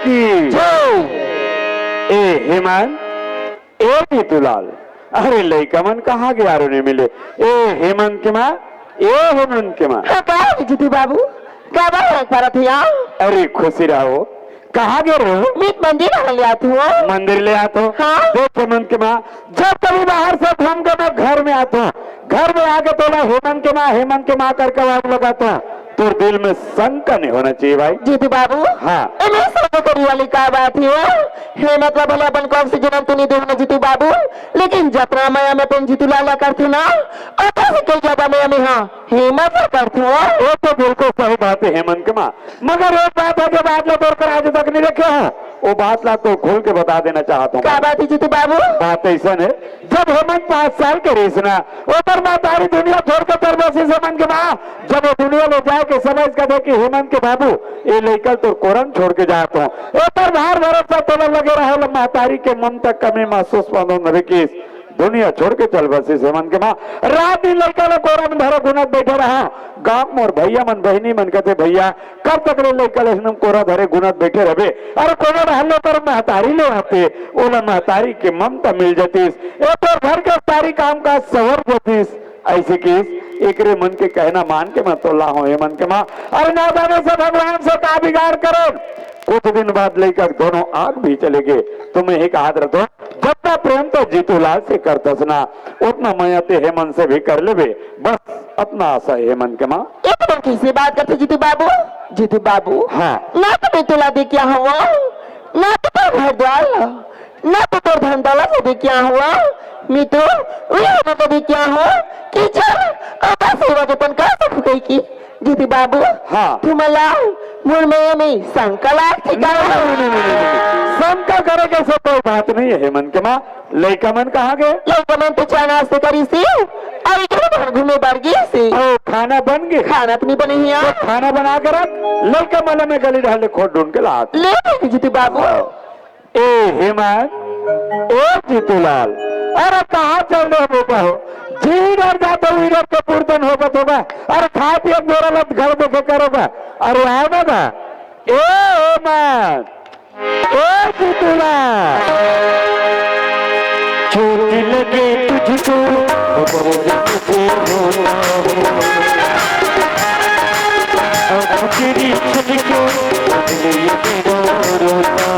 की ए हेमंत ए जीतूलाल अरे लड़का मन कहाँ गया रो नहीं मिले ए हेमंत के माँ ए हेमंत के माँ जीतू बाबू क्या बात है अरे खुशी रहो कहाँ गए रहो मीत मंदिर ले आती हूँ मंदिर ले आता हूँ हाँ? देख हेमंत के माँ जब कभी बाहर से घूम कर मैं घर में आता हूँ घर में आके तो मैं हेमंत के माँ करके वाम लगाता हूँ तो दिल में शंका नहीं होना चाहिए भाई जीतू बाबू हाँ करी वाली क्या बात है मतलब भले अपन को ऑक्सीजन तो नहीं दूंगा जीतू बाबू लेकिन जतना मैं में तुम जीतू लाला करती ना और कई जगह में हाँ हिम्मत करती हूँ वो तो बिल्कुल सही बात है हेमंत के माँ मगर एक बात है जो बात ला तोड़ कर आज तक नहीं रखे हैं वो बात ला तो खोल के बता देना चाहता हूँ क्या बात है जीतू बाबू बात ऐसा है जब हेमंत 5 साल के रेस ना उधर मैं तारी दुनिया छोड़कर तर बसी हेमंत के माँ जब वो दुनिया ले जाए के समझ कर दे कि हेमंत के बाबू ये लेकर तो कोरन छोड़ के जाता हूँ ऊपर बाहर भरोसा तो लगे रहे महतारी के मन तक कमी महसूस पौधों की दुनिया छोड़ के चल बसी हेमंत के माँ रात दिन लड़का लोग कोरा में धरो गुनत बैठे रहा गांव मोर भैया मन बहनी मन कहते भैया कब तक लड़का कोरा धरे गुनत बैठे रहे अरे कोनो रहलो पर महतारी ले आते ओला महतारी के ममता मिल जातीस एक और घर के सारी काम का सवर जातीस ऐसे केस एक रे मन के कहना मान के मैं तोला हूँ हेमंत के माँ अरे ना जाने से भगवान से का बिगाड़ करो कुछ दिन बाद लेकर दोनों आग भी चले गए तुम्हें एक हाथ रखो जितना प्रेम तो जीतूलाल से करतस ना उतना मैं ते हेमंत से भी कर ले बस अपना आशा है हेमंत के माँ एकदम किसी बात करते जीतू बाबू हाँ ना तो मैं तुला दे क्या हुआ ना तो घर द्वार ना तो धन दौलत से भी क्या हुआ मितो तो भी क्या हुआ कि सेवा जतन कर सके की जीतू बाबू हाँ तुम्हाला मूल में शंका शंका करे के सब कोई बात नहीं है हेमंत के माँ लड़का मन कहाँ गए लड़का मन तो चाय नाश्ते करी सी और घूमे बार गई सी खाना बन गए खाना तो नहीं बने ही तो खाना बना कर रख लड़का मला में गली डाले खोद ढूंढ के ला ले जीतू बाबू ए हेमंत ए जीतूलाल अरे कहाँ चल रहे बेटा हो जीर जाते हुए के पूर्तन होगा अरे खा पिए मेरा लत घर देखे करोगा अरे आएगा ना ए हेमंत ए जीतूलाल चोट लगे तुझको तेरी छलको रोता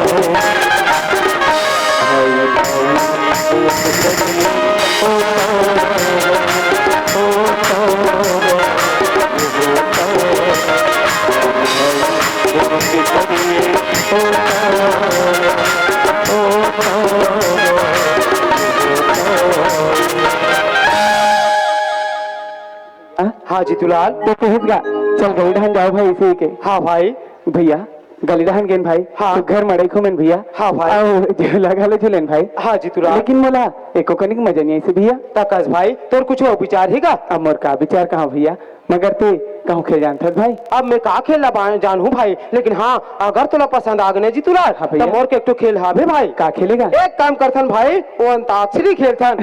हाँ जीतूलाल तो कहेगा चल गली ढहन जाओ भाई इसी के हाँ भाई भैया गली ढहन गेन भाई हाँ तो घर मड़े खो मैन भैया हाँ भाई जो लगा ले झूलेन भाई हाँ जीतूलाल लेकिन मोला एको कनिक मजा नहीं ऐसे भैया तकस भाई तोर कुछ हो विचार ही का अब मोर का विचार कहाँ भैया मगर ते कहूँ खेल जानता भाई अब मैं का खेलना जानू भाई लेकिन हाँ अगर तुला पसंद आ गए जीतूलाल हाँ भैया मोर के एक तो खेल हावे भाई का खेलेगा एक काम करथन भाई वो अंताक्षरी खेलथन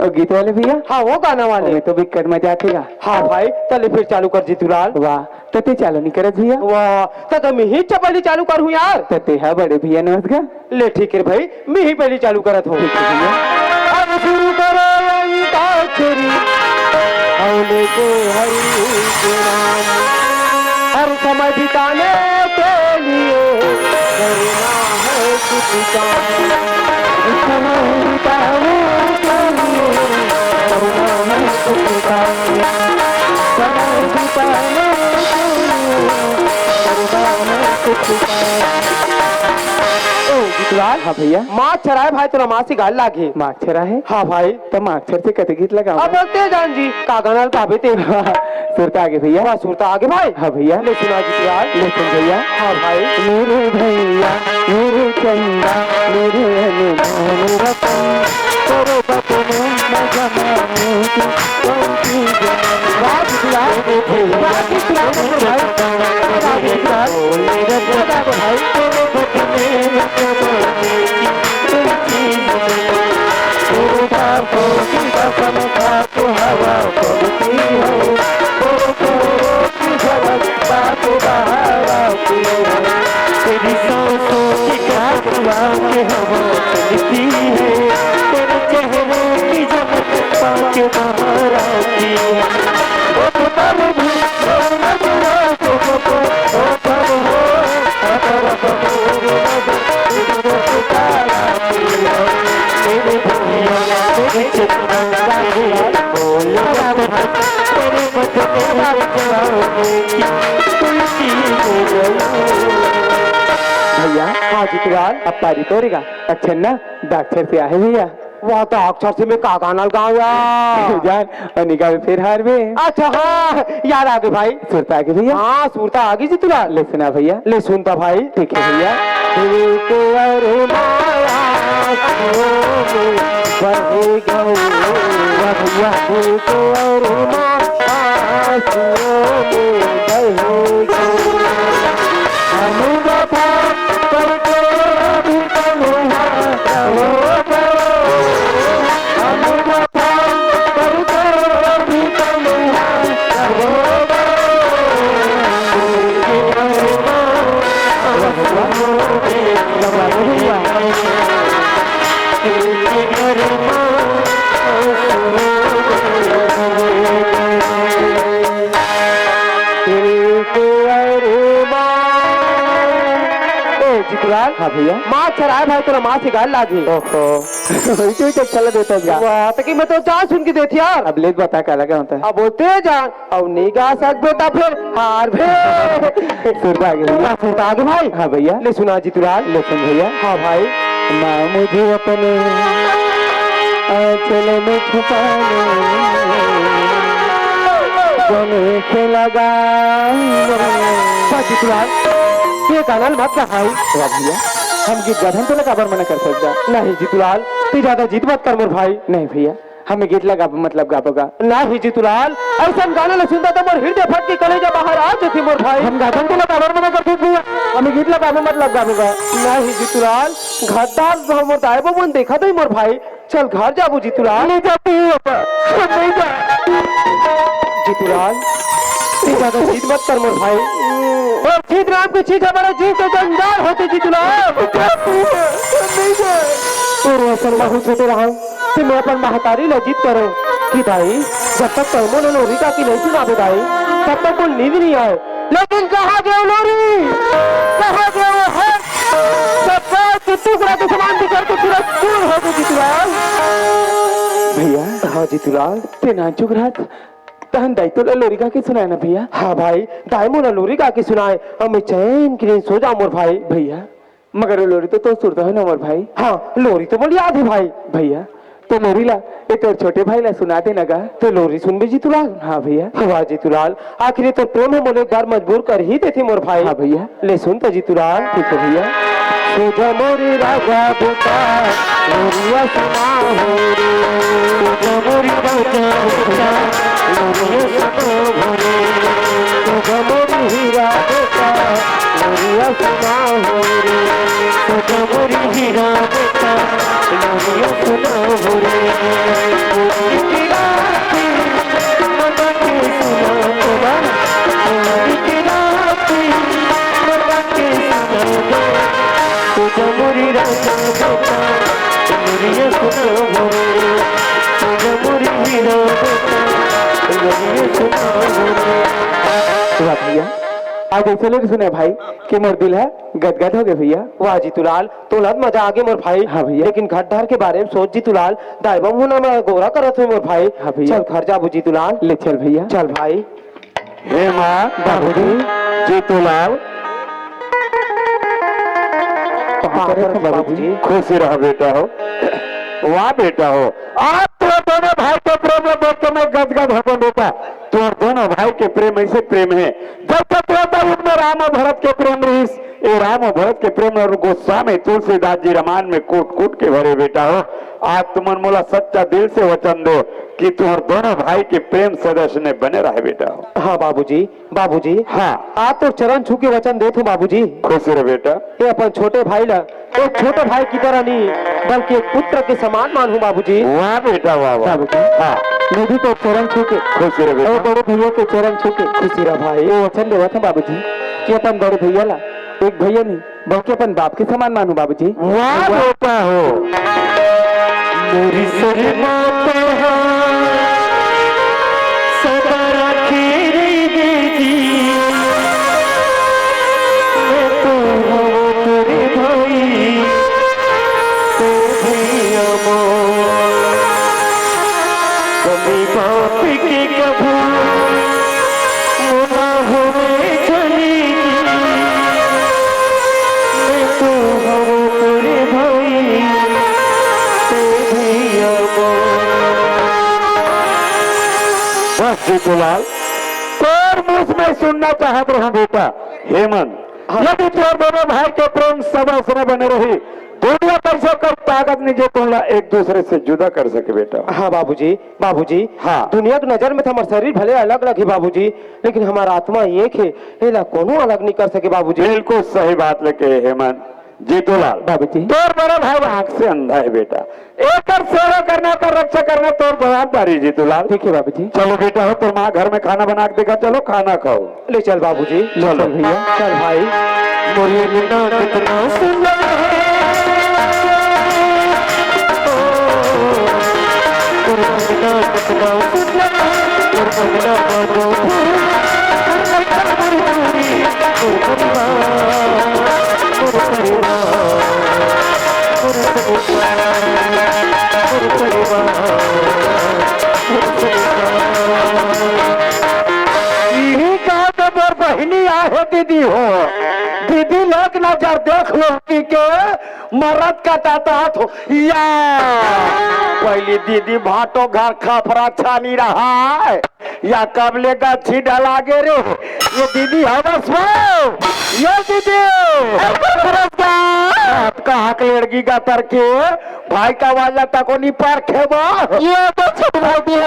और गीत वाले भैया हाँ वो गाना वाले तो भी कर मजा आतेगा हाँ भाई चले फिर चालू कर जीतूलाल वाह तते चालू नहीं करत भैया वाह तो मैं ही चपली चालू करूँ यार तते है बड़े भैया नमस्कार ले ठीक है भाई मैं ही पहली चालू करत हूँ अब शुरू करो अंताक्षरी हौले को हरि के नाम हर समय बिताने के लिए करना है कुछ काम समय बिताने के लिए करना है कुछ काम समय बिताने के लिए करना है कुछ काम हाँ भैया माँ चराए भाई तो माँ से गाल लागे माँ चरा है हाँ भाई तो माँ अक्षर से कते गीत लगाओ अब बोलते जान जी कागनाल काबे ते सुरता आगे भैया हाँ सुरता आगे भाई हाँ भैया ले सुना जी यार ले सुन भैया हाँ भाई मेरे भैया मेरे चंदा मेरे अनमोल रतन तेरे बचने में जमाने की कौन सी रात दिलाए भैया रात दिलाए भाई तेरे बचने में जमाने की कौन सी तेरे बापों की कसम खा तो हवा पड़ती है तेरी सांस भैया हाँ जितुलाल अब पारी तोड़ेगा अच्छा ना डॉक्टर से आए भैया वह तो अक्षर से मैं का गाना गाऊंगा जान और निगाह में फिर हार में अच्छा हाँ याद आ गए भाई सुरता आ गई भैया हाँ सुरता आ गई जितुलाल ले सुना भैया ले सुनता भाई ठीक है भैया दिल को अरे माया बहे गऊ भैया दिल को अरे माया बहे गऊ अनुगता करके भी कन्हा अनुगता करके भी कन्हा जितुलाल हाँ भैया माँ चराए भाई तेरा माँ से गाल लागी ओहो क्यों तो चल देता क्या वाह तो कि मैं तो जान सुन के देती यार अब ले बता क्या लगा होता है अब बोलते जान अब नहीं गा सक बेटा फिर हार भे सुरता आगे भैया सुरता आगे भाई हाँ भैया ले सुना जितुलाल ले सुन भैया हाँ भाई ना मुझे अपने आंचल में छुपाने गले से लगा जितुलाल ये गाना मत गा भाई भैया हम गीत गाधन तो लगा मना कर सकता नहीं जितुलाल तू ज्यादा जीत मत कर मोर भाई नहीं भैया हमें गीत लगा मतलब गाबोगा नहीं जितुलाल ऐसा गाना न सुनता तो मोर हृदय फट के कलेजा बाहर आ जाती मोर भाई हम गाधन तो लगा मना कर भैया हमें गीत लगा मतलब गाबोगा नहीं जितुलाल घाटार मोर दाएबो मन देखा तो मोर भाई चल घर जाबू जितुलाल नहीं जाती जितुलाल ज्यादा जीत मत कर मोर भाई और जीत नाम की चीज हमारा जीत तो जंजाल होती जितुलाल बहुत छोटे रहा कि मैं अपन महतारी ला जीत करो कि भाई जब तक कर्मों ने लोरिका की नहीं सुना भाई तब तक कोई नींद नहीं आए लेकिन कहा गया लोरी कहा गया है सब टुकड़ा के समान भी करके पूरा दूर हो गई जितुलाल भैया हाँ जितुलाल ते ना चुक रहा तहन दायित्व लोरिका की सुनाए ना भैया हाँ भाई दायमो ना लोरिका की सुनाए हमें चैन की नहीं सो जा मोर भाई भैया मगर लोरी तो सुरता है ना मोर भाई हाँ लोरी तो बोल याद है भाई भैया तो लोरी ला एक और छोटे भाई ला सुनाते नगा तो लोरी सुन भी जितुलाल हाँ भैया वाह जितुलाल आखिर तो प्रेम है मोले घर मजबूर कर ही देते मोर भाई हाँ भैया ले सुन तो जितुलाल ठीक है भैया तुझा मोरी राजा बेटा लोरिया सुना हो रे तुझा मोरी राजा बेटा लोरिया सुना हो रे तुझा मोरी हीरा बेटा लोरिया सुना हो रे तुझा मोरी हीरा बेटा लोरिया सुना हो रे की रात मना के सुना तुम्हारा की रात मना के सुना तुझा मोरी राजा बेटा लोरिया सुना हो रे तुझा मोरी हीरा बेटा लोरिया सुना हो रे भैया आज ऐसे लोग सुने भाई कि मोर दिल है गदगद हो गए भैया वाह जितुलाल तोलत मजा आ गए मोर भाई हाँ भैया लेकिन घाट के बारे में सोच जितुलाल दाइबम होना मैं गोरा करत हूँ मोर भाई हाँ भैया चल घर जाबू जितुलाल ले चल भैया चल भाई हे माँ बाबूजी जितुलाल बाबूजी खुशी रहो बेटा हो वाह बेटा हो आप तो दोनों भाई के प्रेम में देख के मैं गदगद हो बेटा तो दोनों भाई के प्रेम ऐसे प्रेम है जब तक युग में राम और भरत के प्रेम रहीस ये राम और भरत के प्रेम और गोस्वामी तुलसीदास जी रामायण में कूट कूट के भरे बेटा हो आज तुमन मोला सच्चा दिल से वचन दो कि तुम्हारे दोनों भाई के प्रेम सदस्य ने बने रहे बेटा हो हाँ बाबूजी हाँ आज तो चरण छू के वचन दे बाबूजी खुश रहे बेटा ये अपन छोटे भाई ला एक छोटे भाई की तरह नहीं बल्कि एक पुत्र के समान मानू बाबूजी वाह बेटा वाह बाबूजी हाँ मैं भी तो चरण छू के खुश रहे बेटा बड़े भैया के चरण छू के खुशी रहा भाई वो वचन देवा था बाबूजी कि अपन बड़े भैया ला एक भैया नहीं बल्कि अपन बाप के समान मानू बाबूजी वाह बेटा हो मेरी सजना सदा रखी रे बेटी मैं तो हूँ तेरे भाई तेरे भैया कभी बाप की कभू मुना हुए चली मैं तो हूँ तेरे भाई तेरी बस जीतूलाल तोर मुझ में सुनना चाहते हैं बेटा हेमंत यदि तोर दोनों भाई के प्रेम सदा समय बने रही दुनिया पैसों का ताकत नहीं जो तुमला एक दूसरे से जुदा कर सके बेटा। हाँ बाबूजी हाँ दुनिया की नजर में तो हमारा शरीर भले अलग अलग है बाबूजी, लेकिन हमारा आत्मा एक है, एला कोनो अलग नहीं कर सके बाबूजी। बिल्कुल सही बात लेके हेमंत जीतूलाल बाबूजी तोर बड़ा भाई आंख से अंधा है बेटा, एक सेवा करना कर रक्षा करना तोर जवाबदारी जीतूलाल। ठीक है बाबूजी। चलो बेटा हो तो माँ घर में खाना बना के देगा, चलो खाना खाओ। ले चल बाबूजी। चलो भैया चल भाई। कितना सुंदर है यही कहा तो मोर बहनी आहे दीदी हो, दीदी लोग नजर देख लो कि के मरद का तात हो या पहली दीदी भाटो घर खपरा छानी रहा है या कबले गाछी डला गे रे ये दीदी हवस ये दीदी आपका हक लड़की का तरके भाई का वाला तको नहीं पार खेबो ये तो छोटे भाई भी है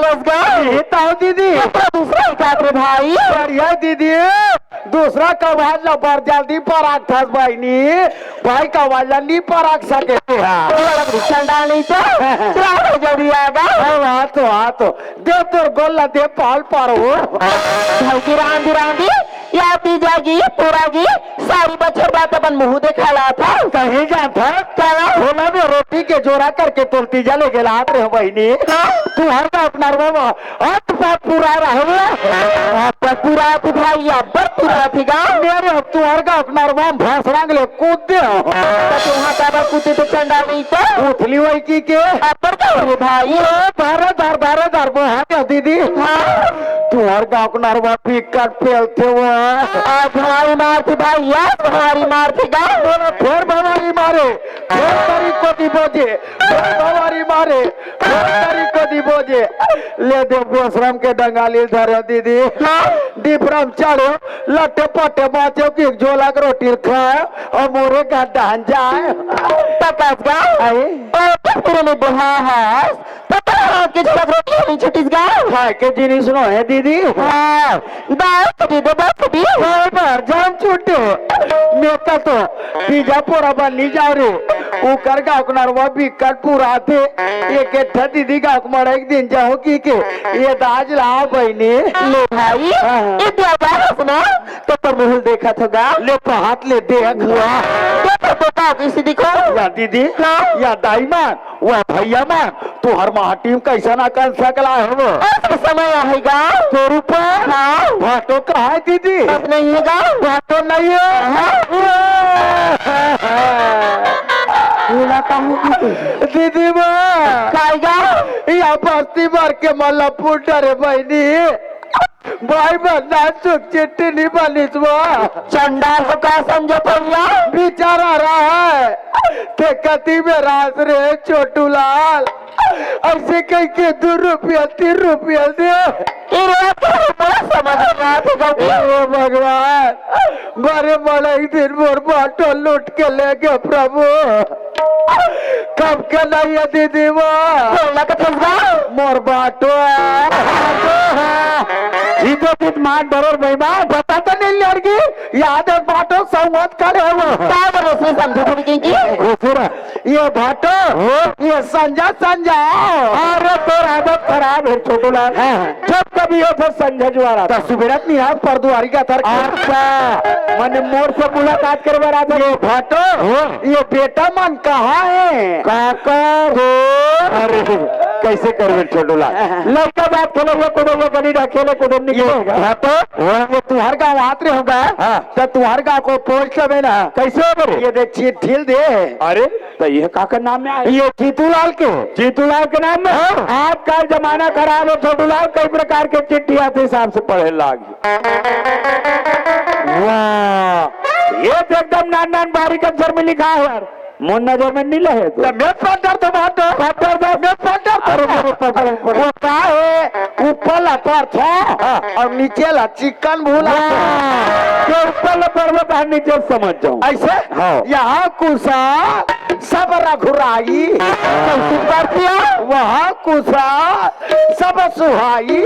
ये ताऊ दीदी दूसरा काटरे भाई बढ़िया दीदी दूसरा का वाला पर जल्दी पर आखस भाई नी भाई का वाला नहीं पर आख सके चंडा नहीं तो जल्दी आगा हाथ दे तोर गोला दे पाल पर हो भाई की रांदी या पी जागी पूरागी सारी बच्चों बात अपन मुंह देखा ला था कहीं जाता चला होना में रोटी के जोड़ा करके तोलती जले के लात रहे बहनी तू हर का अपना हाथ पात पूरा रहे पूरा तू भाई अब पूरा थीगा मेरे तू हर का अपना भैंस रंग ले कूद दे तू हाथ कूदे तो चंडा नहीं तो उठली वही की के अपर का भाई बारह दर वो दीदी तू हर का अपना पिकट फैलते हुए भाई मारती भाई भारी मारती फिर भवारी मारे फिर तारीख को दिबोजे भवारी मारे फिर तारीख को दिबोजे ले दे गोश्रम के डंगाली धरो दीदी दीपरम चढ़ो लट्टे पट्टे बाँचो की झोला के रोटी खाए और मोरे का डान जाए पकास गाँव बुहा है के झोला रोटी छुट्टीसगा खाए के जिनिस नो है दीदी हाँ बार जान छूटे मेका तो पिज्जा पूरा बनी जा रे उकर गाँव को बिकट पूरा थे एक दीदी गाँव को मरा एक दिन जाओ की के ये दाज लाओ बहनी ले भाई सुना तो मुहल देखा था ले तो हाथ ले देख किसी दिखो या दीदी या दाई मान वह भैया मान तू हर महा टीम कैसा ना कर सकला है वो समय आएगा तो रुपया भाटो कहा है दीदी नहीं है भाटो नहीं है दीदी या बस्ती भर के मल्लापुर डरे बहनी भाई बंदा सुख चिट्ठी नहीं बनी चंडाल को क्या समझो भैया बेचारा रहा है ते कति में रास रे छोटू लाल ऐसे कह के 2 रुपया 3 रुपया दे भगवान बड़े बड़े दिन मोर बाटो लूट के ले गए प्रभु कब के नहीं है दीदी वो मोर बाटो मान बरोर बेईमान बता तो नहीं लड़की याद है बाटो संवाद करे वो ये बाटो ये संजा अरे तोर आदत खराब है छोटू लाल जब कभी हो तो संजय जुआरा था सुबेरत नहीं है पर दुआरी का तर मैंने मोर से मुलाकात करवा रहा था ये बाटो ये बेटा मन कहाँ है काका अरे कैसे कर छोटू लाल लड़का बात खेलो कूदो गली खेले कूदो निकलेगा तो वो तुम्हार गाँव आते होगा तो तुम्हार गाँव को पोस्ट में ना कैसे ये देख चीट ठिल दे अरे तो ये काका नाम में आए? ये जीतूलाल के जीतूलाल के नाम में? आजकल जमाना खराब है, छोटूलाल कई प्रकार के चिट्ठी आते हिसाब से पढ़े लागी। वाह, ये तो एकदम नान नान बारीक अक्षर में लिखा है यार, मोन नजर में नहीं लहे तो मैं पढ़ता तो बात पत्थर दे, मैं पत्थर अरे मेरे पकड़ वो का है ऊपर लपर था और नीचे ला चिकन भूला के ऊपर पर्वत है, नीचे समझ जाऊं ऐसे हाँ। यहाँ कुसा सब रघुराई वहाँ कुसा सब सुहाई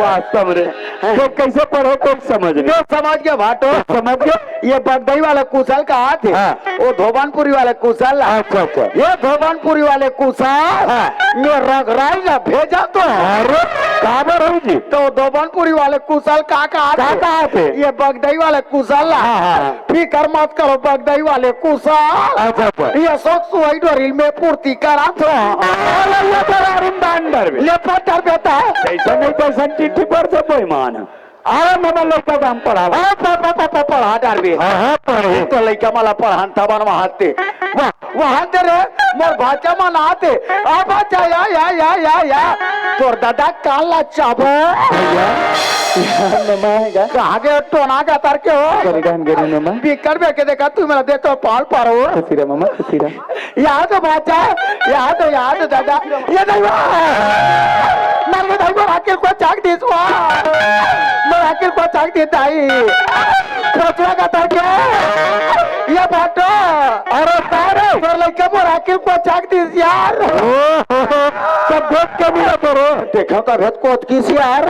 वास्तव रे तो कैसे पढ़े कोई समझ नहीं। जो समझ गए भाटो समझ गए? ये बगदई वाले कुशल का हाथ है हाँ। वो धोबनपुरी वाले कुशल अच्छा अच्छा, ये धोबनपुरी वाले कुशल मैं रघुराई ना भेजा तो अरे काबर हो जी, तो धोबनपुरी वाले कुशल का कहाँ थे? ये बगदई वाले कुशल हाँ। फिकर मत करो बगदई वाले कुशल अच्छा अच्छा, ये सब सुई डोरिल में पूर्ति करा था ले पत्थर बेटा है ऐसा नहीं तैसा चिट्ठी पर से कोई मान अरे मैं लड़का काम पढ़ा पढ़ा डार भी हाँ पढ़े तो लड़का मला पढ़ान था बन वहां वहां ते रे मोर भाचा मन आते आ भाचा या तोर दादा काला चाबो कहाँ गए टोना का तार के हो बिकर बेके देखा तू मेरा देखो पाल पारो मामा यहाँ तो भाचा यहाँ तो दादा ये नहीं मैं नहीं राकेल को चाक दी मैं राकेल को चाक देता ही खोचरा का तार के ये बाटो अरे तारे तोर लड़का मोर राकेल को चाक दी यार सब देख के भी करो देखा का भेद को किस यार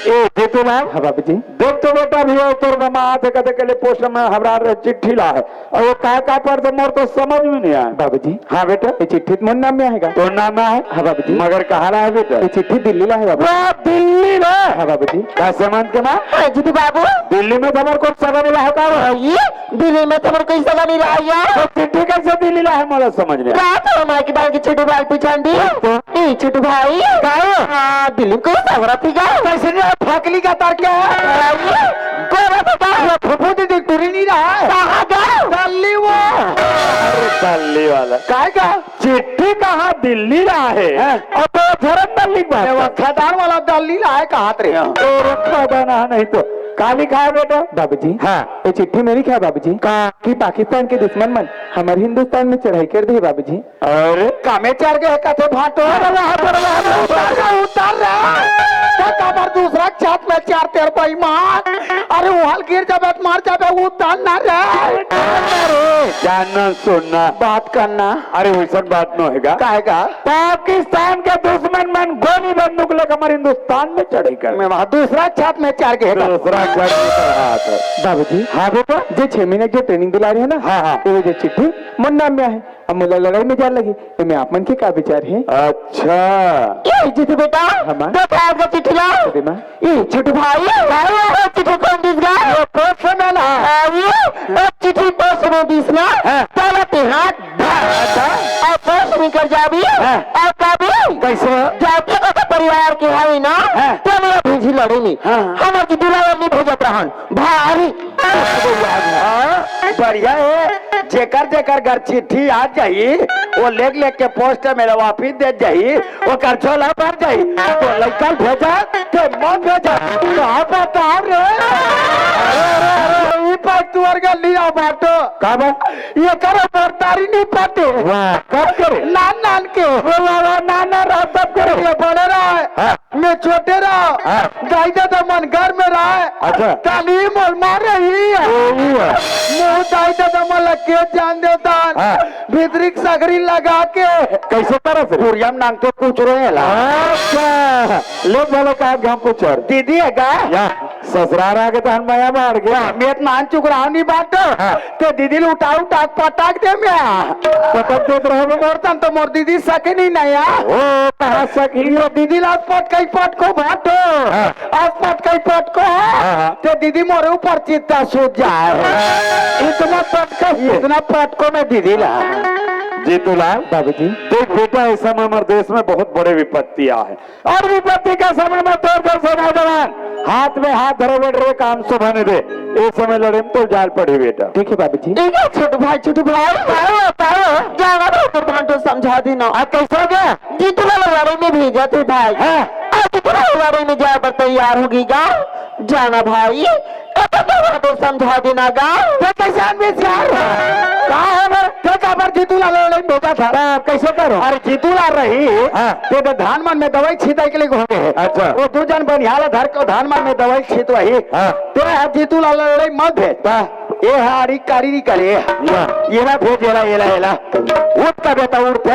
ए जेतु मैम हाँ बाबू जी देख तो बेटा भी तोर मामा आते कहते के लिए पोस्ट में हमरा चिट्ठी ला है और वो का पर तो मोर तो समझ में नहीं आया। बाबू जी हाँ बेटा ये चिट्ठी मोर नाम में आएगा तो नाम में है? हाँ बाबू जी मगर कहाँ रहा है बेटा? ये चिट्ठी दिल्ली ला है बाबू दिल्ली में? हाँ बाबू जी कैसे मान के माँ जीतू बाबू दिल्ली में तुम्हारे को सगा मिला है का? ये दिल्ली में तुम्हारे कोई सगा नहीं रहा यार तो चिट्ठी कैसे दिल्ली ला है मोला समझ नहीं आया। बात है माँ की बाल की छोटू भाई पिछाड़ी छोटू भाई दिल्ली को सवरा थी क्या कैसे फाकली का तार क्या फुफू दीदी टूरी नहीं रहा है दिल्ली वो दिल्ली वाला काय का चिट्ठी कहाँ दिल्ली रहा है और तो धर्म दिल्ली बात खदान वाला दिल्ली रहा है कहाँ रे तो रखा देना नहीं तो कहा लिखा है बेटा? बाबूजी हाँ ये चिट्ठी मेरी क्या बाबूजी कि पाकिस्तान के दुश्मन मन हमारे हिंदुस्तान में चढ़ाई कर दी बाबूजी और कामे चार गए कथे भाटो उतार रहा दूसरा छत में चार तेर बेईमान अरे वहां गिर जाबे मार जाबे उतार ना रे जानना सुनना बात करना अरे वैसा बात न होगा कहेगा पाकिस्तान के दुश्मन मन गोली बंदूक लेकर हमारे हिंदुस्तान में चढ़ाई कर मैं वहां दूसरा छत में चार गए दूसरा बाबूजी हाँ बेटा जो 6 महीने जो ट्रेनिंग दिला रही है ना हाँ तो जो चिट्ठी मन नाम में है अब मुला लड़ाई में जान लगी तो मैं आप मन के क्या विचार है अच्छा जीतू बेटा आपका चिट्ठी ला ये छोटू भाई चिट्ठी कौन दिसगा पोस्ट में ना ये चिट्ठी पोस्ट में दिसना पहले ते हाथ और पोस्ट में कर जाबी और कभी कैसे जाके का परिवार के हाई ना तो मेरा भेजी लड़े नहीं हमार की दुलावर नहीं भेजत रहन भारी बढ़िया है जेकर जेकर घर चिट्ठी आ जाई वो लेख लेख के पोस्ट में वापिस दे जाई वो कर झोला भर जाई तो लड़का भेजा तो मन भेजा कहाँ पता रे ये पास तुअर का लिया बाटो कब ये करो मोरतारी नहीं पाते कब करे नान नान के नाना रहा तब करे ये बड़े रहा है मैं छोटे रहा दाइदा तो मन घर में रहा है अच्छा ताली मोल मार रही है मुँह दाइदा तो मन के जान देता भीतरिक सगरी लगा के कैसे तरह से पूरियम नाम तो कुछ रहे अच्छा लोग बोलो का हम कुछ और दीदी है का ससुराल आगे तो हम माया मार गया मैं मान चुक रहा नहीं बात तो दीदी उठाऊ टाक पटाक दे मैं पटक देख रहे हो मोरतन तो मोर दीदी सके नहीं नया ओ कहाँ सकी दीदी लात पट कहीं पटको भाटो हाँ। आज पटकई पटको हाँ। तो दीदी मोरे ऊपर चित्ता सूझ जाए इतना पटको में दीदी ला जीतूलाल बाबूजी देख बेटा, इस समय हमारे देश में बहुत बड़े विपत्तियां हैं और विपत्ति का समय में तोड़ कर से नौजवान हाथ में हाथ धरे बैठ रहे काम सुबह दे। इस समय लड़े में तो जाल पड़ी बेटा। ठीक है बाबूजी छोटू भाई जाना तो भाटो समझा देना कैसे हो गया जीतूलाल लड़ाई में भेजा थे भाई लड़ाई में जा पर तैयार होगी गा जाना भाई तो समझा देना गा किसान में जीतूलाल लड़ाई में भेजा था कैसे करो अरे जीतूलाल रही तो धान मन में दवाई छिटाई के लिए घूमे है अच्छा। वो दो जन बनिहाल धर के धान मन में दवाई छिट वही तो जीतूलाल लड़ाई मत भेज ये हारी कारी करे ये ना भेज येला उठ का बेटा उठ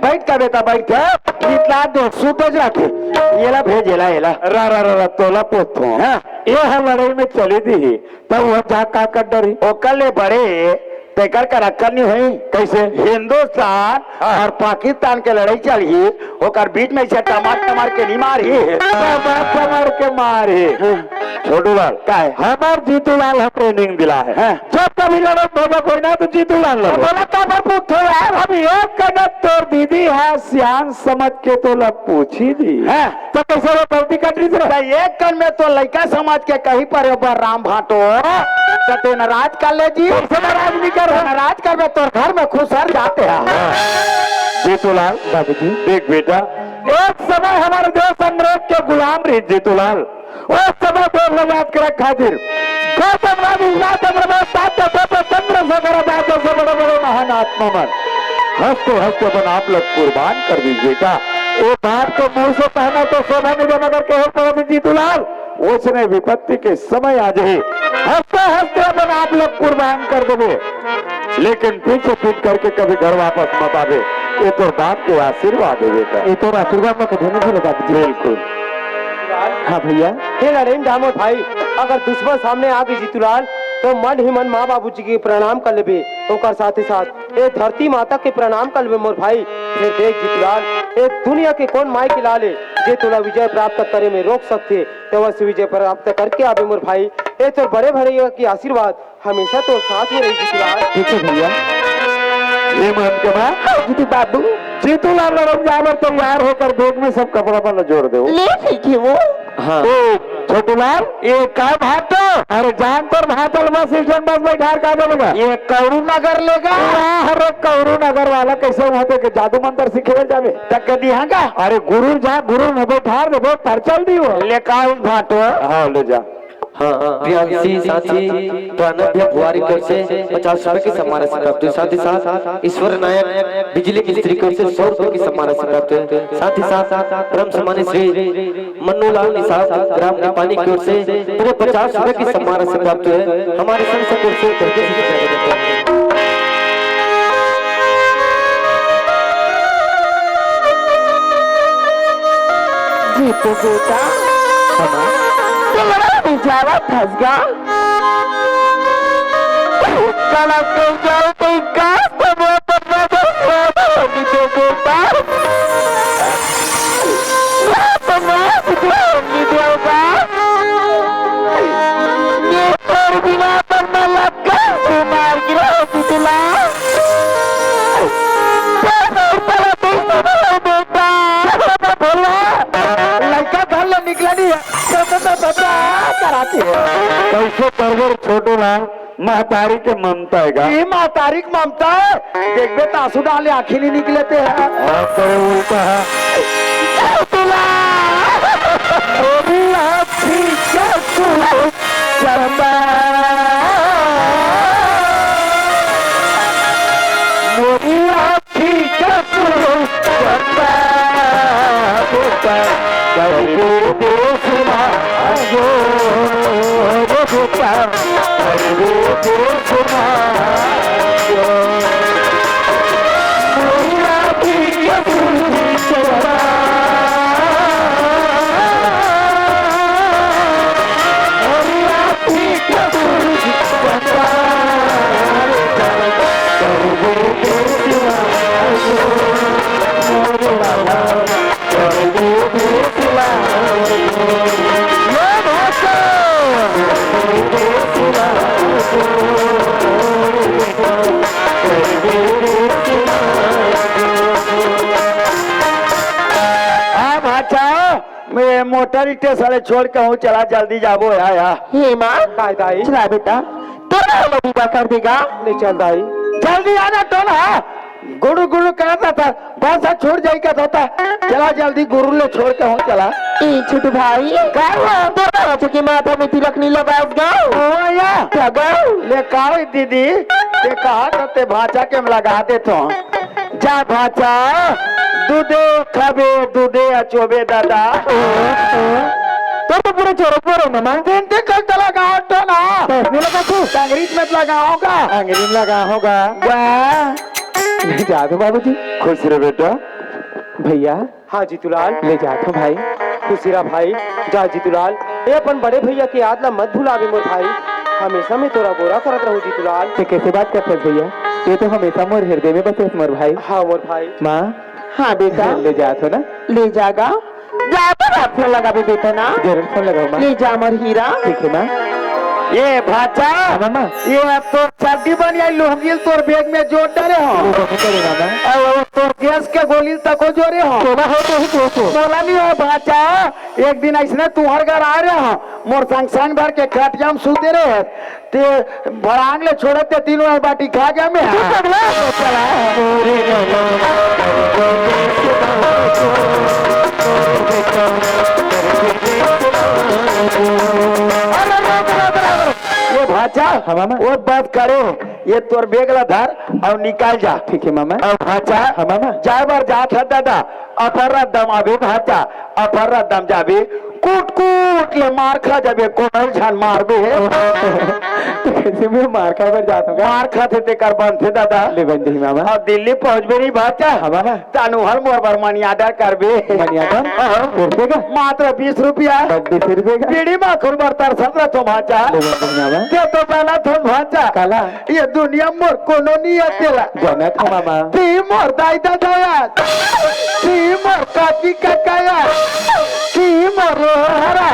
बैठ का बेटा बैठ इतना दो सूते जाते येला भेज येला रा तोला पोतो ये है लड़ाई में चली थी तब वह जा का कर डरी ओकले बड़े तेकर का रखल नहीं हुई कैसे हिंदुस्तान और पाकिस्तान के लड़ाई चली ओकर बीच में से टमाटर के नहीं मारी मार के मारे छोटूलाल का है हमार जीतूलाल है ट्रेनिंग दिला है जब कभी लड़त होगा कोई ना तो जीतूलाल लड़ो बोला का पर पूछो यार अब एक कदम तोर दीदी है सियान समझ के तो लग पूछी दी है तो कैसे वो गलती कर रही थी एक कन में तो लड़का समाज के कहीं पर राम भाटो तो नाराज कर ले जी नाराज नहीं कर नाराज कर तो घर में खुश हर जाते हैं जीतूलाल बाबूजी देख बेटा, एक समय हमारे देश अंग्रेज के गुलाम रही जीतूलाल। उस समय देश लजात कर खातिर गौतम से बड़े बड़े महान आत्मा मन हंसते बन आप लोग कुर्बान कर दीजिए बेटा। ये बात को मुंह से पहना तो शोभा निगम अगर कहे जीतूलाल उसने विपत्ति के समय आ जाए हंसते बन आप लोग कुर्बान कर देवे, लेकिन पीछे पीट करके कभी घर वापस मत आवे। ये तो बाप के आशीर्वाद है बेटा। ये तो आशीर्वाद में कभी नहीं भूलेगा बिल्कुल। हाँ भैया ये लड़े दामोद भाई अगर दुश्मन सामने आ गई जीतूलाल तो मन ही मन माँ बाबू जी की प्रणाम कर लेबे ओकर साथ ही साथ ये धरती माता के प्रणाम कर लेबे मोर भाई। फिर देख जीतूलाल ये दुनिया के कौन माई के लाले जे तोला विजय प्राप्त करे में रोक सकते तो वह विजय प्राप्त करके आवे मोर भाई। ये तो बड़े बड़े की आशीर्वाद हमेशा तो साथ में रही जीतूलाल। ठीक है भैया। ये मन के बाद जीतू बाबू जीतूलाल लड़म जावर तैयार होकर बैग में सब कपड़ा पर जोड़ दो। ले ठीक वो हाँ छोटूलाल ये का भाटो अरे जान पर भाटल बस स्टैंड बस बैठा का देगा ये कौरू नगर लेगा अरे कौरू नगर वाला कैसे होते के जादू मंत्र सीखे जावे तक दिया का अरे गुरु जा गुरु में बैठा दे बहुत परचल दी वो ले काऊ भाटो हाँ ले जा। प्रियांशी साथी प्रणव बुआरी कर से 50 रुपए की सम्मान राशि प्राप्त हुई। साथ ही साथ ईश्वर नायक बिजली की स्त्री कर से 100 रुपए की सम्मान राशि प्राप्त हुई। साथ ही साथ परम सम्मानित श्री मन्नूलाल निषाद ग्राम नेपाली की ओर से पूरे 50 रुपए की सम्मान राशि प्राप्त हुई। हमारे संस्था की ओर से धरती से जीतू बेटा जावा फंस गया कला के जाओ तो का वो तो जीतू बेटा तो मैं नहीं दूंगा ये पर बिना पर मैं लगा मार गिरा जीतूला लड़का घर ले निकला नहीं कराती है कैसे परवर छोटूलाल महतारी के ममता है ये महतारी की ममता है देखबे तो आंसू डाले आंखें नहीं निकलते हैं उल्टा मैं मोटर स्टेशन छोड़ के हूँ, चला जल्दी जाबो आया। हे माँ दाई चला बेटा तो विदा कर देगा। ले चल दाई जल्दी आना टोला, गुरु गुरु कहता था बस छोड़ जाई का था। चला जल्दी गुरु ले छोड़ के हूँ चला। ए छोटू भाई का हुआ तो चुकी माथा में तिलक नहीं लगा गाओ या क्या गाओ ले काओ दीदी ते कहा करते भाचा के हम लगा दे तो जा भाचा दूधे खबे दूधे अचोबे दादा तो पूरे चोरों पर मामा दिन दिन कल तला गाँव तो ना नहीं लगा तू अंग्रेज में लगाओगा, अंग्रेज लगा होगा वाह जादू बाबूजी खुश रहे बेटा। भैया हाँ जीतूलाल ले जातो भाई खुशीरा भाई जा जीतूलाल ए अपन बड़े भैया के याद ला मत भुलावे मोर भाई, हमेशा में तोरा गोरा करत रहूं जीतूलाल। ते कैसे बात करते भैया, ये तो हमेशा मोर हृदय में बसे मोर भाई। हाँ मोर भाई माँ हाँ बेटा ले जातो ना ले जागा जाकर आप फोन लगा भी बेटा ना जरूर फोन लगाओ माँ। ले जा मर हीरा ठीक है माँ। ये भाचा मामा ये अब तो सर्दी बन आई लुंगी तोर बैग में जोड़ डरे हो मामा और तोर गैस के गोली तक हो जोड़े हो तोला हो तो ही तो बोला नहीं हो भाचा, एक दिन ऐसे तुहर घर आ रहे हो मोर संगसान भर के खटिया में सूते रहे ते भड़ांग ले छोड़े ते तीनों बाटी खा गया मैं ये भाचा हाँ मामा। वो बात करो, ये तोर बेग ला धर और निकाल जा। ठीक है मामा। और भाचा हाँ मामा। जाए बार जात है दादा अफर्रा दम आबे भाचा अफर्रा दम जाबे कूट कूट ले मार खा जाबे कोनल झान मारबे तो कैसे मैं मार खा कर जाता हूँ मार खाते ते कर बंद थे दादा ले बन दही मामा। और दिल्ली पहुंचबे नहीं भाचा हाँ मामा। तानु हर मोर बर मनी आर्डर करबे मनिया फिर देगा मात्र 20 रुपया बस फिर देगा बीड़ी माखुर बरतर सत्र तो भाचा ले बन दही मामा। ते तो पहला तो भाचा काला ये दुनिया मोर कोनो नहीं अकेला जाना था मामा। ती मोर दाई दादा ती मोर काकी काकाया ती मोर हरा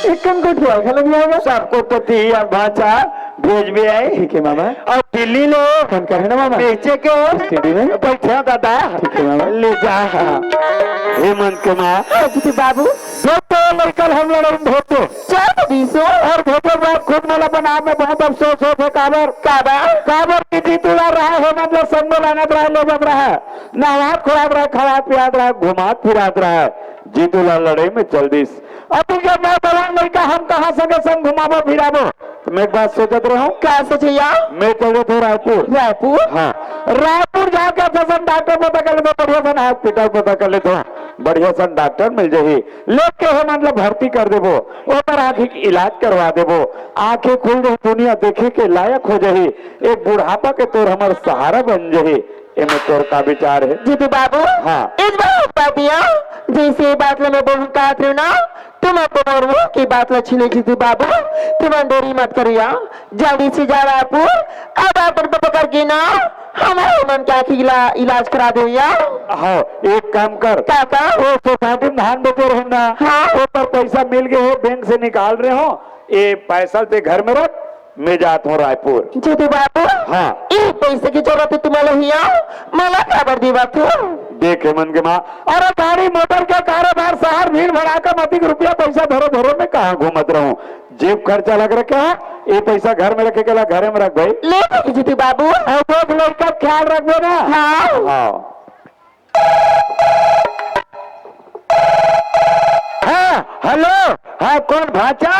एकदम को क्या खेला भी होगा सबको तो थी अब भाचा भेज भी आई ठीक है मामा। और दिल्ली ले फोन करे ना मामा। बेचे के स्टडी में बैठे दादा ठीक है मामा। ले जा हेमंत के माँ अतिथि बाबू दोस्तों कल हम लोग धोते चार बीसो और धोते बाद खुद मला बना में बहुत अफसोस हो थे काबर की जीतुला रहा है मतलब संग में लानत रहा ले जब रहा है नहात खुरात रहा खड़ा पियात रहा घुमात फिरात रहा है जीतुला लड़ाई में चल दिस अभी जब मैं बड़ा लड़का हम कहाँ संगे संग घुमाबो फिराबो तो मैं एक बात सोचत रहा हूँ क्या सोचिया मैं चलो थे रायपुर हाँ रायपुर जाकर फसन डॉक्टर पता कर लेते बढ़िया सन हॉस्पिटल पता कर लेते बढ़िया सन डॉक्टर मिल जाही लेके हो मतलब भर्ती कर देबो ओपर आँखी की इलाज करवा देबो आंखें खुल जाही दुनिया देखे के लायक हो जाही एक बुढ़ापा के तोर हमार सहारा बन जाही इनमें तोर का विचार है जीतू बाबू हाँ इस बार बातिया जैसे बात ला मैं बोलूं कहते हो ना तुम अपने मुंह की बात ला छीने जीतू बाबू तुम देरी मत करिया जल्दी से जा रायपुर अब अपन को पकड़ के ना हमारे मन क्या इलाज करा दो या हाँ एक काम कर काका वो सोसाइटी में धान बेचे रहे ना हाँ। ऊपर पैसा मिल गए हो बैंक से निकाल रहे हो ये पैसा ते घर में रख मैं जाता हूँ रायपुर जीतू बाबू हाँ ये पैसे की जरूरत है तुम्हाला हिया मला खबर दी बात देखे मन के माँ अरे गाड़ी मोटर का कारोबार शहर भीड़ भड़ाका मती रुपया पैसा धरो धरो में कहाँ घूमत रहूं जेब खर्चा लग रखे है ये पैसा घर में रखे के घर में रख भाई ले जीतू बाबू लड़का ख्याल रखबे ना हाँ हाँ हाँ हेलो हाँ कौन भाचा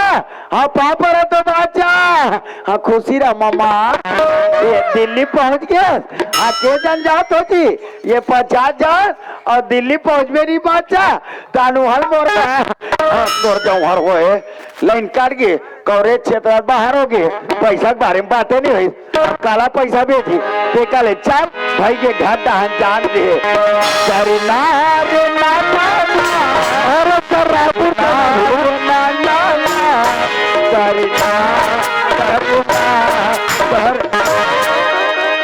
हाँ पापड़ है तो भाचा हाँ खुशी रहा मामा ये दिल्ली पहुंच गया हाँ के जन जात होती ये 50 जन और दिल्ली पहुंच में नहीं भाचा तानु हर मोर मोर जाऊँ हर होए लाइन काट गए कवरेज क्षेत्र बाहर हो गए पैसा के बारे में बातें नहीं हुई काला पैसा बेची देखा ले चार भाई के घर दहन जान दे अरे ना रे ना अरे सर रायपुर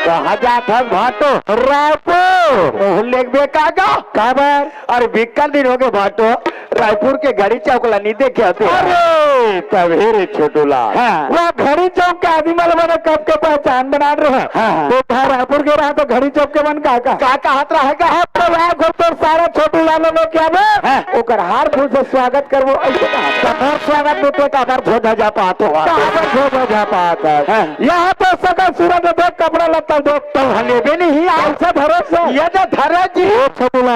कहा जाता भाटो रायपुर लेके काबर अरे बिक्कल दिन हो गए भाटो रायपुर के घड़ी चौक ला नहीं देखे आते अरे तभी रे छोटूला हाँ। वह घड़ी चौक के आदमी वाले कब के पहचान बना रहे हैं हाँ। तो रायपुर के रहा तो घड़ी चौक के मन का हाथ रहेगा तो सारा छोटू लाल लोग क्या ओकर हार फूल से स्वागत करबो ऐसे कहां स्वागत में तो काबर भोजा जा पात हो काबर भोजा जा पात है यहाँ तो सका सूरत देख कपड़ा लत्ता देख तो हले भी नहीं ऐसा भरोसा ये जो धरे जी छबुला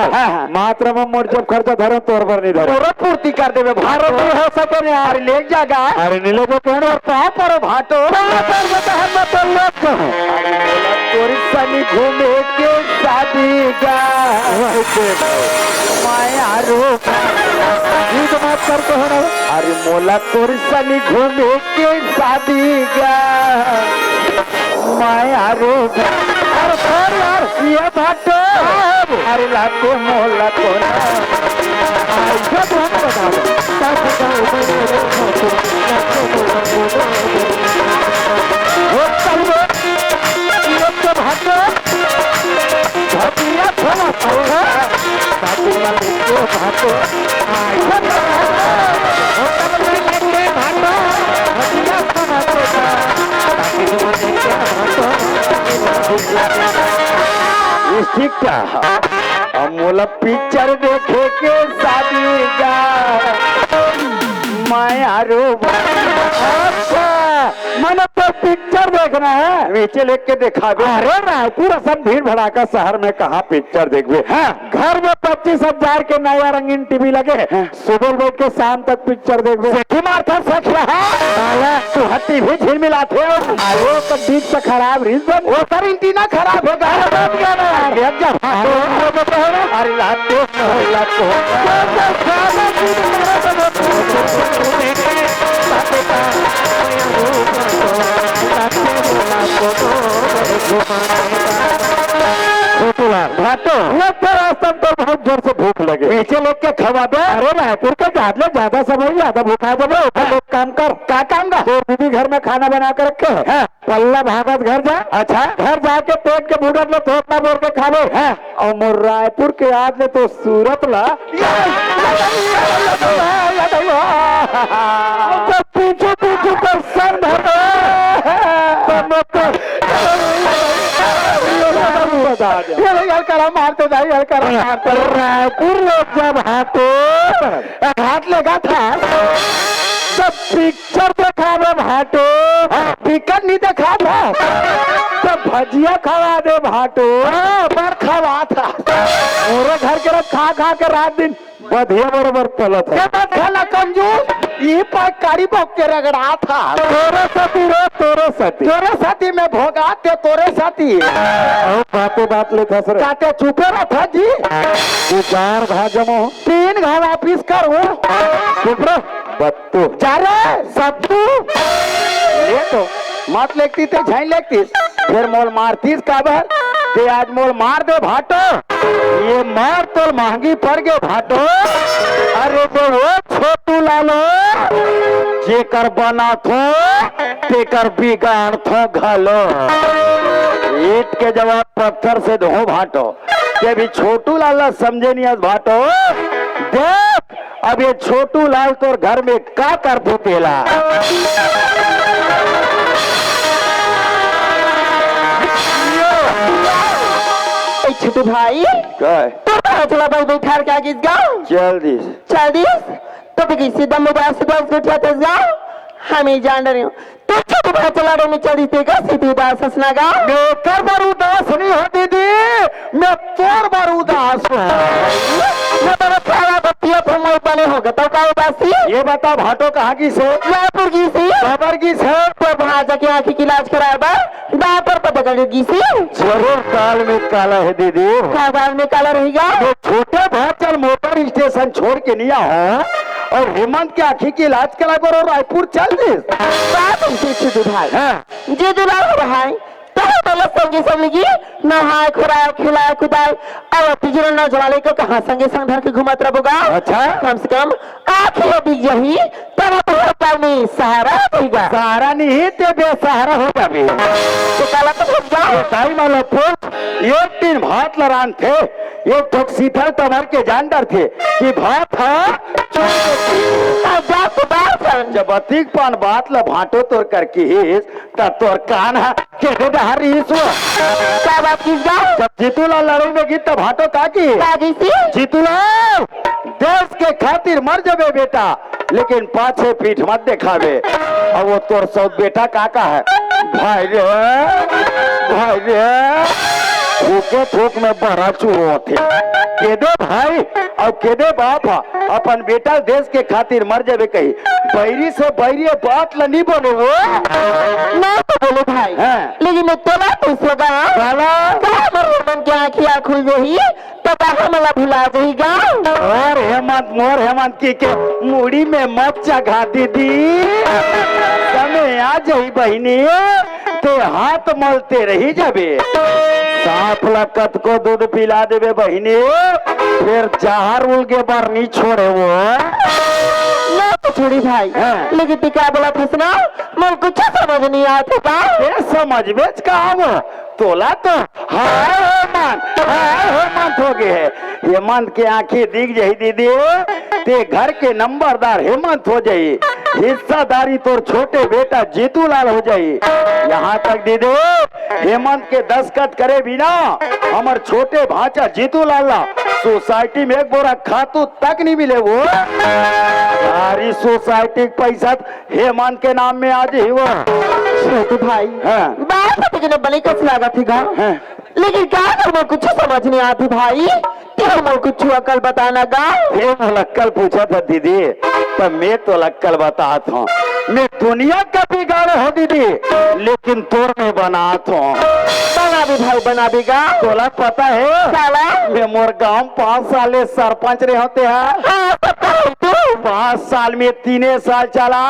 मात्र में मोर जब खर्चा धरो तोर पर नहीं धरो तोर पूर्ति कर देबे भारत में हो सके नहीं यार ले जागा अरे नीले को कहनो कहां पर भाटो पर बता हम तो लोग कहो तोरी सनी घूमे के शादी का माया रूप गीत मत कर कहो अरे मोला तोरी सनी घूमे के शादी का माया रूप अरे पर यार ये भाटो अरे लाको मोला को ऐसा तो हम बता दो वो चलो ये तो भाटो भाटिया थोड़ा थोड़ा भाटिया तो भाटो ऐसा तो वो चलो लेके भाटो भाटिया थोड़ा थोड़ा ताकि तुम देखे भाटो ठीक क्या मोला पिक्चर देखे के शादी का माया रूप अच्छा मन तो पिक्चर देखना है नीचे लेके के देखा अरे रायपुर असम भीड़ भड़ाका शहर में कहा पिक्चर देखबे घर में 25,000 के नया रंगीन टीवी लगे सुबह बैठ के शाम तक पिक्चर देखबे मारता सच रहा तू हट्टी भी झिल मिलाते हो अरे तो बीच से खराब रीजन वो सर इंटीना खराब होगा अरे लाते भाटो रास्ता तो बहुत जोर से भूख लगे पीछे लोग के खवा दो अरे रायपुर के ज्यादा समय ज्यादा भूखा दो लोग काम कर क्या काम का तो दीदी घर में खाना बना कर रखे है पल्ला भागत घर जा अच्छा घर जाके पेट के भूडर में थोड़ा बोल के खा लो है और मोर रायपुर के आज ले तो सूरत ला पीछे पीछे तो सर धरो मारते रायपुर लोग जब हाथ लगा था सब पिक्चर देखा दे भाटो पिक्चर नहीं देखा था सब भजिया खवा दे भाटो पर खवा था और घर के लोग खा खा के रात दिन बधिया बरोबर पलत है खाना कंजूस ये पर कारी भोग के रगड़ा था तोरे सती में भोगाते तोरे सती बातें बात ले था सर काटे चुपे रहा था जी तू 4 भाजमो 3 घाव वापिस कर हो चुप रहो बत्तू जा रे सत्तू ये तो मत लेती थे झाई लेती फिर मोल मारतीस काबर ते आज मोल मार दे भाटो ये मार तो महंगी पड़ गए भाटो अरे तो वो छोटू लालो जेकर बना थो तेकर बिगाड़ थो घलो ईट के जवाब पत्थर से दो भाटो ये भी छोटू लाल समझे नहीं आज भाटो देख अब ये छोटू लाल तो घर में का कर दो पेला छोटू भाई चला बस बैठा क्या किस गाँव चल दिस तो भी किसी दम उदास उठाते गाँव हमें जान रही हूँ तो छोटू भाई चला रहे में चल दी सीधी उदास हंसना गाँव मैं बार उदास नहीं हो दीदी मैं तोर बार उदास हूँ बने होगा तो क्या उदासी ये बता भाटो कहाँ की से रायपुर की से खबर की से तो वहाँ जाके आँखी की इलाज कराया डॉक्टर पता करेगी से जरूर काल में काला है दीदी काल में काला रहेगा तो छोटे भाई चल मोटर स्टेशन छोड़ के नहीं आओ और हेमंत की आँखी की इलाज करा करो रायपुर चल दी भाई जी दुलाल भाई संगे संगी नहाए खुराए खिलाए कुदाए अब पिजरे न जवाले को कहाँ संगे संग धर के घुमात रहोगा अच्छा कम से कम आँखें दिख यही तब में सहारा देगा सहारा नहीं ते बेसहारा हो जाबे तो काला तो भूल जाओ टाइम वाला पोस्ट एक दिन भात लड़ान थे एक ठोक सीथल तमर के जान डर थे कि भात था जब अतिक पान बात ल भाटो तोर करके हिस तब तोर कान के डहरी क्या बात की जब जीतूलाल लड़ाई में गीत भाटो का की जीतूलाल देश के खातिर मर जाबे बेटा, लेकिन पाछे पीठ मत दिखावे। अब वो तोर सब बेटा काका है भाई रे, भाई रे थूके थूक में बड़ा चूहो थे। केदे भाई और केदे बाप अपन बेटा देश के खातिर मर जाबे कही, बैरी से बैरी बात ला नहीं बोले वो ना तो बोले भाई हाँ। लेकिन मैं तोला पूछोगा मन की आँखियाँ खुल गई तो कहा मला भुला जाएगा। और हेमंत मोर हेमंत की के मुड़ी में मत जगा दीदी, समय आ जाई बहनी ते हाथ मलते रही जाबे। साफ लकत को दूध पिला देवे बहनी, फिर जहर उलगे बार नहीं छोड़े वो। ना तो छोड़ी भाई हाँ। लेकिन तू क्या बोला फसना मन कुछ समझ नहीं आता था। ये समझ बेच काम तोला तो हेमंत हो गए है। हेमंत के आंखें दिख जाई दीदी, ते घर के नंबरदार हेमंत हो जाई, हिस्सादारी तोर छोटे बेटा जीतू लाल हो जाई। यहाँ तक दीदी हेमंत के दस्तखत करे बिना हमार छोटे भांचा जीतू लाल सोसाइटी में एक बोरा खातू तक नहीं मिले वो। सारी सोसाइटी पैसा हेमंत के नाम में आज ही वो। छोटू भाई हाँ। बात तो बड़ी कस लगा थी गा हाँ। लेकिन क्या कर कुछ समझ नहीं आती भाई, क्या मैं कुछ अकल बताना गा। ये लक्कल पूछा था दीदी, तो मैं तो लक्कल बताता हूँ। मैं दुनिया का बिगाड़ हो दीदी, लेकिन तोर में बनाता हूँ। बना भी भाई बना भी गा। तोला पता है साला मैं मोर गांव 5 साल सरपंच रहे होते हैं। हाँ, पता है तू 5 साल में 3 साल चला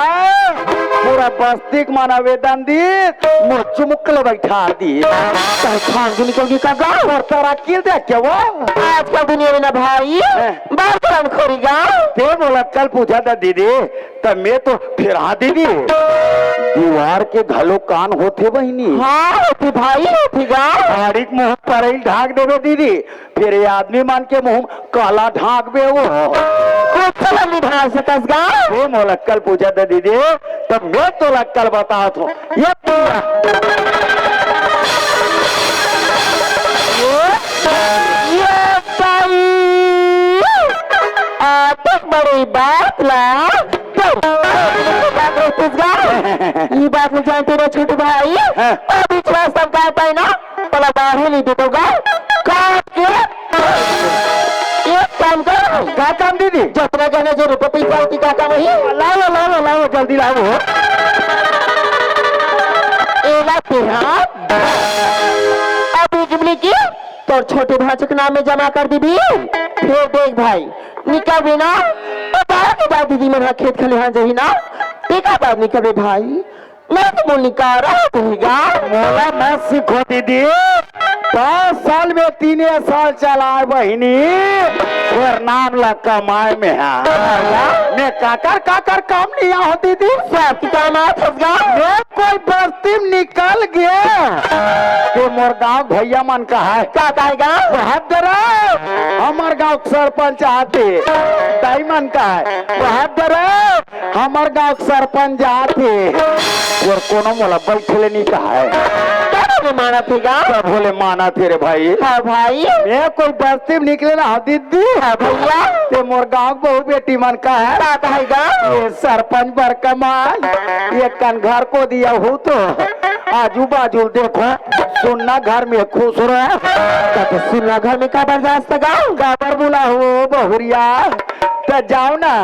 पूरा बस्ती माना वेतन दी, मुझ चुमुकल बैठा दी। खान की निकल गई काका और तारा किल दे क्या वो आज का दुनिया में ना भाई बात हम खोरीगा। ते बोला कल पूछा था दीदी, तब मैं तो फिर हाँ दीदी दीवार के घलो कान होते बहनी। हाँ होती भाई होती गा। आड़िक मुंह पर ही ढाक देवे दीदी, फिर ये आदमी मान के मुंह काला ढाक बे वो कुछ नहीं ढा सकस गा। वो मोलक्कल पूछा था दीदी, तब मैं तो लक्कल बता था ये पूरा तक बड़ी बात ला ये बात नहीं जानते ना छोटू भाई। अभी थोड़ा सब कहता है ना पला बाहर नहीं देगा काट के एक काम कर। क्या काम दीदी? जितना कहना जो रुपये पैसा होती क्या काम वही लाओ लाओ लाओ जल्दी लाओ। अभी जुबली की तो छोटे भांचे के नाम में जमा कर दी भी। फिर देख भाई निकल भी ना तो के बाद दीदी मेरा खेत खलिहान जही ना देखा बात निकल भाई मैं तो बोल निकाल रहा रहेगा। मोला मैं सीखो दीदी, 5 साल में 3 साल चला बहिनी और नाम ला कमाए में है। मैं काकर काम नहीं आ दीदी, सब की काम आता मैं कोई बस्ती में निकल गया तो मोर गाँव भैया मन का है क्या कहेगा बहादुर हमार गाँव सरपंच आते ताई मन का है बहादुर हमार गाँव सरपंच आते और कोनो मोला बैठले नहीं कहा है माना थेगा सब बोले माना तेरे भाई। हाँ भाई मैं कोई बस्ती में निकले ना दीदी भैया ते मोर गाँव बहु बेटी मन का है क्या कहेगा ये सरपंच बर कमाल ये कन घर को दिया हूँ तो आजू बाजू देखो सुनना घर में खुश रहा तो सुनना घर में क्या बर्दाश्त गाँव गाबर बुला हो बहुरिया तो जाओ ना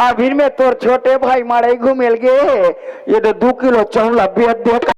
अभी में तोर छोटे भाई मारे घूमेल गे ये तो 2 किलो चौला बेच दे